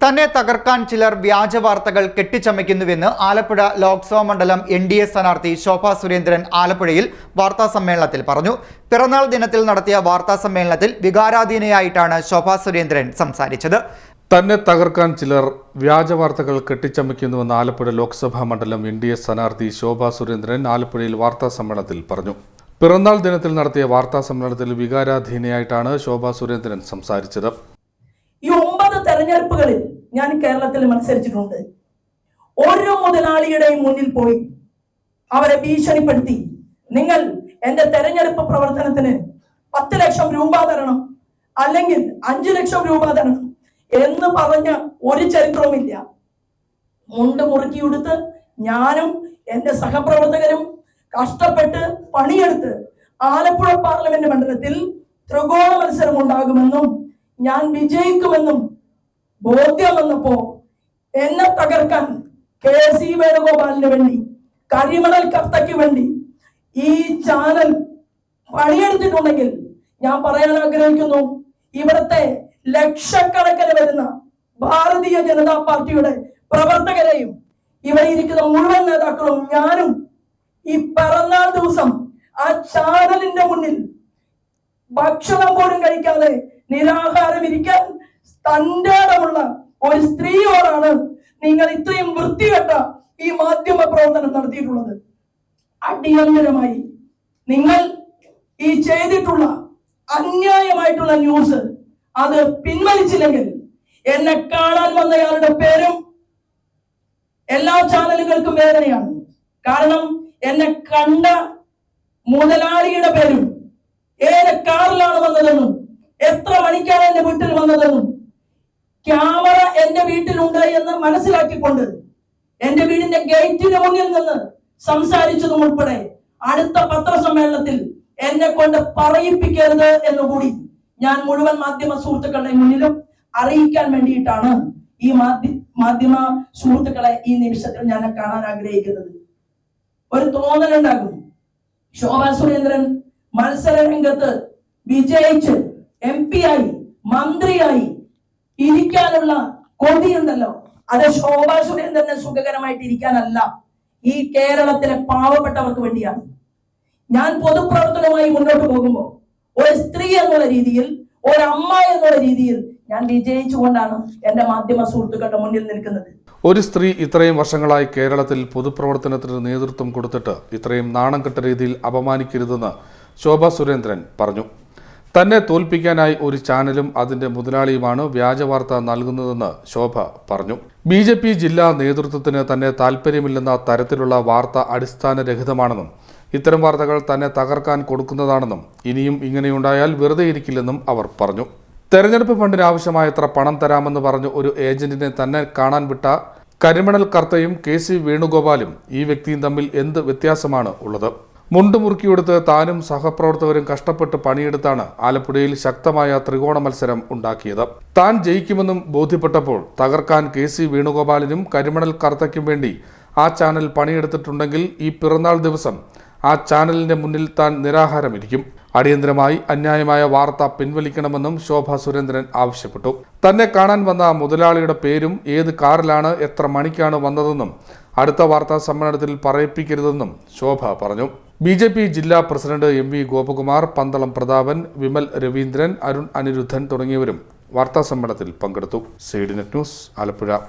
തന്നെ തകർക്കാൻ ചിലർ വ്യാജ വാർത്തകൾ കെട്ടിച്ചമയ്ക്കുന്നുവെന്ന് ആലപ്പുഴ ലോക്സഭാ മണ്ഡലം NDA സ്ഥാനാർത്ഥി ശോഭാ സുരേന്ദ്രൻ ആലപ്പുഴയിൽ വാർത്താസമ്മേളനത്തിൽ പറഞ്ഞു. പിറന്നാൾ ദിനത്തിൽ നടത്തിയ വാർത്താസമ്മേളനത്തിൽ വികാരാധീനയായിട്ടാണ് ശോഭാ സുരേന്ദ്രൻ സംസാരിച്ചത്. തന്നെ തകർക്കാൻ ചിലർ വ്യാജ വാർത്തകൾ കെട്ടിച്ചമയ്ക്കുന്നുവെന്ന് ആലപ്പുഴ ലോക്സഭാ മണ്ഡലം NDA സ്ഥാനാർത്ഥി ശോഭാ സുരേന്ദ്രൻ ആലപ്പുഴയിൽ വാർത്താസമ്മേളനത്തിൽ പറഞ്ഞു. പിറന്നാൾ ദിനത്തിൽ നടത്തിയ വാർത്താസമ്മേളനത്തിൽ വികാരാധീനയായിട്ടാണ് ശോഭാ സുരേന്ദ്രൻ സംസാരിച്ചത്. ഈ 9 തെരഞ്ഞെടുപ്പുകളിൽ ഞാൻ കേരളത്തിൽ മത്സരിച്ചിട്ടുണ്ട്. ഓരോ മുതലാളിയുടെയും മുന്നിൽ പോയി അവരെ ഭീഷണിപ്പെടുത്തി, നിങ്ങൾ എന്റെ തെരഞ്ഞെടുപ്പ് പ്രവർത്തനത്തിന് 10 ലക്ഷം രൂപ തരണം, അല്ലെങ്കിൽ 5 ലക്ഷം രൂപ തരണം എന്ന് പറഞ്ഞ ഒരു ചരിത്രവുമില്ല. മുണ്ട് മുറുക്കിയെടുത്ത് ഞാനും എന്റെ സഹപ്രവർത്തകരും കഷ്ടപ്പെട്ട് പണിയെടുത്ത് ആലപ്പുഴ പാർലമെന്റ് മണ്ഡലത്തിൽ ത്രികോണ മത്സരം ഉണ്ടാകുമെന്നും ഞാൻ വിജയിക്കുമെന്നും ബോധ്യം വന്നപ്പോ എന്നെ തകർക്കാൻ KC വേണുഗോപാലിന് വേണ്ടി, കരിമണൽ കർത്തയ്ക്ക് വേണ്ടി ഈ ചാനൽ പണിയെടുത്തിട്ടുണ്ടെങ്കിൽ ഞാൻ പറയാൻ ആഗ്രഹിക്കുന്നു, ഇവിടുത്തെ ലക്ഷക്കണക്കിന് വരുന്ന ഭാരതീയ ജനതാ പാർട്ടിയുടെ പ്രവർത്തകരെയും ഇവിടെ ഇരിക്കുന്ന മുഴുവൻ നേതാക്കളും ഞാനും ഈ പിറന്നാൾ ദിവസം ആ ചാനലിന്റെ മുന്നിൽ ഭക്ഷണം പോലും കഴിക്കാതെ നിരാഹാരം ഇരിക്കാൻ തന്റേടമുള്ള ഒരു സ്ത്രീയോടാണ് നിങ്ങൾ ഇത്രയും വൃത്തികെട്ട ഈ മാധ്യമ പ്രവർത്തനം നടത്തിയിട്ടുള്ളത്. അടിയന്തരമായി നിങ്ങൾ ഈ ചെയ്തിട്ടുള്ള അന്യായമായിട്ടുള്ള ന്യൂസ് അത് പിൻവലിച്ചില്ലെങ്കിൽ എന്നെ കാണാൻ വന്നയാളുടെ പേരും എല്ലാ ചാനലുകൾക്കും വേദനയാണ്. കാരണം എന്നെ കണ്ട മുതലാളിയുടെ പേരും, ഏത് കാറിലാണ് വന്നതെന്നും എത്ര മണിക്കാണ് എന്റെ വീട്ടിൽ വന്നതെന്നും ക്യാമറ എന്റെ വീട്ടിലുണ്ട് എന്ന് മനസ്സിലാക്കിക്കൊണ്ട് എന്റെ വീടിന്റെ ഗേറ്റിന് മുന്നിൽ നിന്ന് സംസാരിച്ചതും ഉൾപ്പെടെ അടുത്ത പത്രസമ്മേളനത്തിൽ എന്നെ കൊണ്ട് പറയിപ്പിക്കരുത് എന്നുകൂടി ഞാൻ മുഴുവൻ മാധ്യമ സുഹൃത്തുക്കളുടെ മുന്നിലും അറിയിക്കാൻ വേണ്ടിയിട്ടാണ് ഈ മാധ്യമ സുഹൃത്തുക്കളെ ഈ നിമിഷത്തിൽ ഞാൻ കാണാൻ ആഗ്രഹിക്കുന്നത്. ഒരു തോന്നലുണ്ടാകും, ശോഭാ സുരേന്ദ്രൻ മത്സര രംഗത്ത് വിജയിച്ച് MP ആയി മന്ത്രിയായി ഇരിക്കാനുള്ള കൊതിയുണ്ടല്ലോ, അത് ശോഭാ സുരേന്ദ്രനെ സുഖകരമായിട്ട് ഇരിക്കാനല്ല, ഈ കേരളത്തിലെ പാവപ്പെട്ടവർക്ക് വേണ്ടിയാണ്. ഞാൻ പൊതുപ്രവർത്തനവുമായി മുന്നോട്ട് പോകുമ്പോൾ ഒരു സ്ത്രീ എന്നുള്ള രീതിയിൽ, ഒരമ്മ എന്നുള്ള രീതിയിൽ ഞാൻ വിജയിച്ചുകൊണ്ടാണ് എന്റെ മാധ്യമ സുഹൃത്തുക്കളുടെ മുന്നിൽ നിൽക്കുന്നത്. ഒരു സ്ത്രീ ഇത്രയും വർഷങ്ങളായി കേരളത്തിൽ പൊതുപ്രവർത്തനത്തിന് നേതൃത്വം കൊടുത്തിട്ട് ഇത്രയും നാണം കെട്ട രീതിയിൽ അപമാനിക്കരുതെന്ന് ശോഭാ സുരേന്ദ്രൻ പറഞ്ഞു. തന്നെ തോൽപ്പിക്കാനായി ഒരു ചാനലും അതിന്റെ മുതലാളിയുമാണ് വ്യാജവാർത്ത നൽകുന്നതെന്ന് ശോഭ പറഞ്ഞു. BJP ജില്ലാ നേതൃത്വത്തിന് തന്നെ താൽപ്പര്യമില്ലെന്ന തരത്തിലുള്ള വാർത്ത അടിസ്ഥാനരഹിതമാണെന്നും ഇത്തരം വാർത്തകൾ തന്നെ തകർക്കാൻ കൊടുക്കുന്നതാണെന്നും ഇനിയും ഇങ്ങനെയുണ്ടായാൽ വെറുതെ ഇരിക്കില്ലെന്നും അവർ പറഞ്ഞു. തെരഞ്ഞെടുപ്പ് ഫണ്ടിന് ആവശ്യമായത്ര പണം തരാമെന്ന് പറഞ്ഞ് ഒരു ഏജന്റിനെ തന്നെ കാണാൻ വിട്ട കരിമണൽ കർത്തയും KC വേണുഗോപാലും ഈ വ്യക്തിയും തമ്മിൽ എന്ത് വ്യത്യാസമാണ് ഉള്ളത്? മുണ്ട് മുറുക്കിയെടുത്ത് താനും സഹപ്രവർത്തകരും കഷ്ടപ്പെട്ട് പണിയെടുത്താണ് ആലപ്പുഴയിൽ ശക്തമായ ത്രികോണ മത്സരം ഉണ്ടാക്കിയത്. താൻ ജയിക്കുമെന്നും ബോധ്യപ്പെട്ടപ്പോൾ തകർക്കാൻ KC വേണുഗോപാലിനും കരിമണൽ കർത്തയ്ക്കും വേണ്ടി ആ ചാനൽ പണിയെടുത്തിട്ടുണ്ടെങ്കിൽ ഈ പിറന്നാൾ ദിവസം ആ ചാനലിന്റെ മുന്നിൽ താൻ നിരാഹാരമിരിക്കും. അടിയന്തരമായി അന്യായമായ വാർത്ത പിൻവലിക്കണമെന്നും ശോഭാ സുരേന്ദ്രൻ ആവശ്യപ്പെട്ടു. തന്നെ കാണാൻ വന്ന മുതലാളിയുടെ പേരും ഏത് കാറിലാണ് എത്ര മണിക്കാണ് വന്നതെന്നും അടുത്ത വാർത്താ സമ്മേളനത്തിൽ പറയിപ്പിക്കരുതെന്നും ശോഭ പറഞ്ഞു. BJP ജില്ലാ പ്രസിഡന്റ് MV ഗോപകുമാർ, പന്തളം പ്രതാപൻ, വിമൽ രവീന്ദ്രൻ, അരുൺ അനിരുദ്ധൻ തുടങ്ങിയവരും വാർത്താ സമ്മേളനത്തിൽ പങ്കെടുത്തു. CDNet news, Alappuzha.